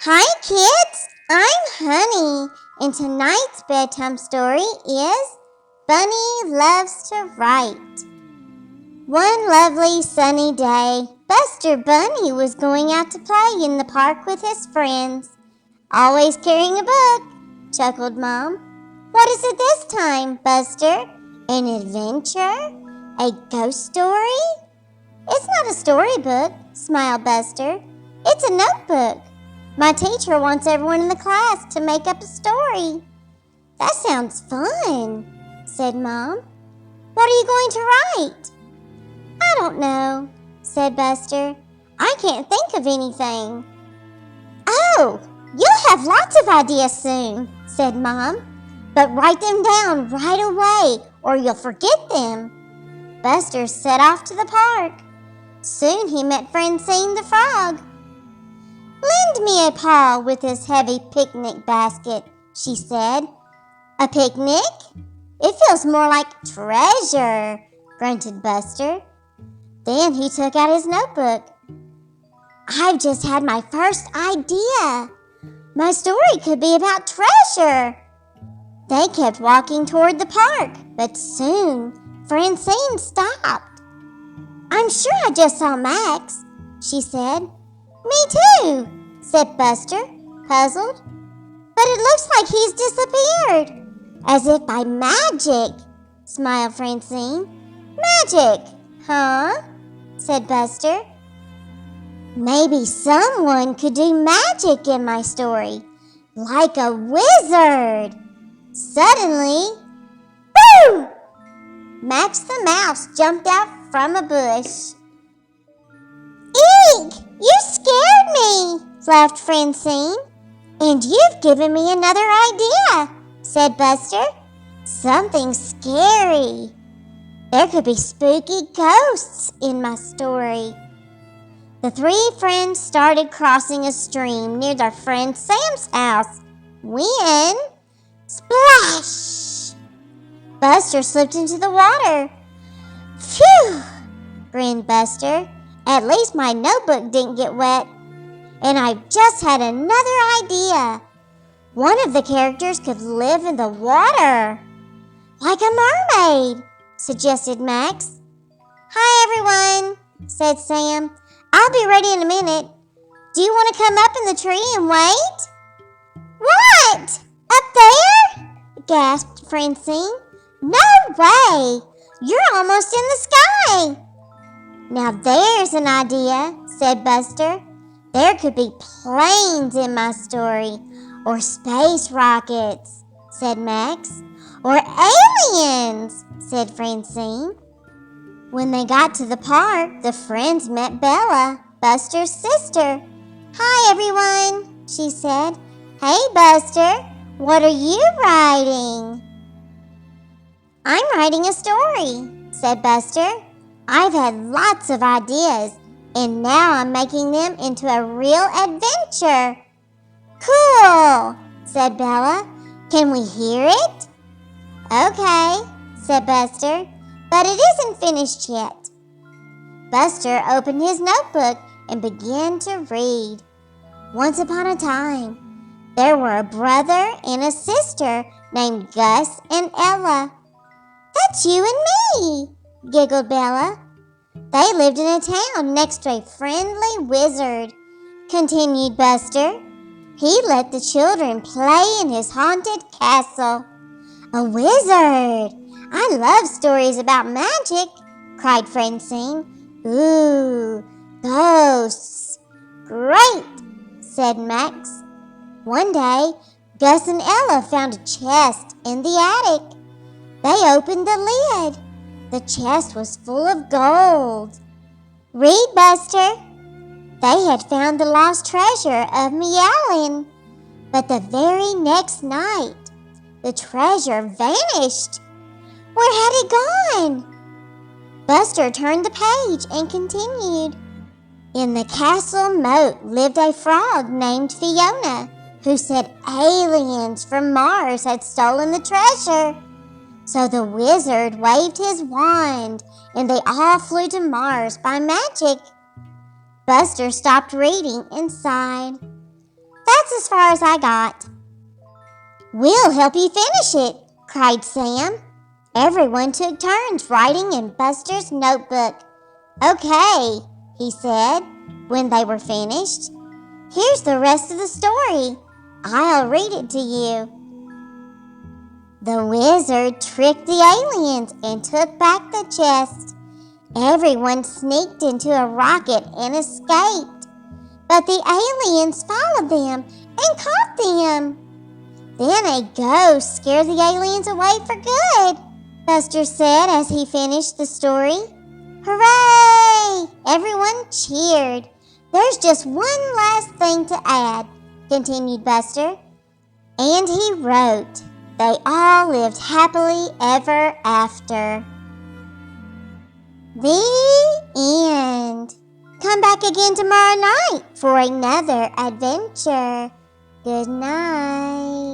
Hi kids, I'm Honey, and tonight's bedtime story is Bunny Loves to Write. One lovely sunny day, Buster Bunny was going out to play in the park with his friends. Always carrying a book, chuckled Mom. What is it this time, Buster? An adventure? A ghost story? It's not a storybook, smiled Buster. It's a notebook. My teacher wants everyone in the class to make up a story. That sounds fun, said Mom. What are you going to write? I don't know, said Buster. I can't think of anything. Oh, you'll have lots of ideas soon, said Mom. But write them down right away or you'll forget them. Buster set off to the park. Soon he met Francine the frog. Lend me a paw with this heavy picnic basket, she said. A picnic? It feels more like treasure, grunted Buster. Then he took out his notebook. I've just had my first idea. My story could be about treasure. They kept walking toward the park, but soon Francine stopped. I'm sure I just saw Max, she said. Me too, said Buster, puzzled. But it looks like he's disappeared. As if by magic, smiled Francine. Magic, huh? Said Buster. Maybe someone could do magic in my story, like a wizard. Suddenly, boo! Max the mouse jumped out from a bush. Eek! You scared me, laughed Francine. And you've given me another idea, said Buster. Something scary. There could be spooky ghosts in my story. The three friends started crossing a stream near their friend Sam's house when, splash! Buster slipped into the water. Phew, grinned Buster. At least my notebook didn't get wet. And I've just had another idea. One of the characters could live in the water. Like a mermaid, suggested Max. Hi, everyone, said Sam. I'll be ready in a minute. Do you want to come up in the tree and wait? What? Up there? Gasped Francine. No way! You're almost in the sky. Now there's an idea, said Buster. There could be planes in my story, or space rockets, said Max. Or aliens, said Francine. When they got to the park, the friends met Bella, Buster's sister. Hi, everyone, she said. Hey, Buster, what are you writing? I'm writing a story, said Buster. I've had lots of ideas, and now I'm making them into a real adventure. Cool, said Bella. Can we hear it? Okay, said Buster, but it isn't finished yet. Buster opened his notebook and began to read. Once upon a time, there were a brother and a sister named Gus and Ella. That's you and me, giggled Bella. They lived in a town next to a friendly wizard, continued Buster. He let the children play in his haunted castle. A wizard! I love stories about magic, cried Francine. Ooh, ghosts. Great, said Max. One day, Gus and Ella found a chest in the attic. They opened the lid. The chest was full of gold. Read, Buster. They had found the lost treasure of Meowlin. But the very next night, the treasure vanished. Where had it gone? Buster turned the page and continued. In the castle moat lived a frog named Fiona, who said aliens from Mars had stolen the treasure. So the wizard waved his wand, and they all flew to Mars by magic. Buster stopped reading and sighed. That's as far as I got." "We'll help you finish it," cried Sam. Everyone took turns writing in Buster's notebook. "Okay," he said when they were finished. "Here's the rest of the story. I'll read it to you." The wizard tricked the aliens and took back the chest. Everyone sneaked into a rocket and escaped. But the aliens followed them and caught them. Then a ghost scared the aliens away for good, Buster said as he finished the story. "Hooray!" Everyone cheered. "There's just one last thing to add," continued Buster. And he wrote, "They all lived happily ever after." The end. Come back again tomorrow night for another adventure. Good night.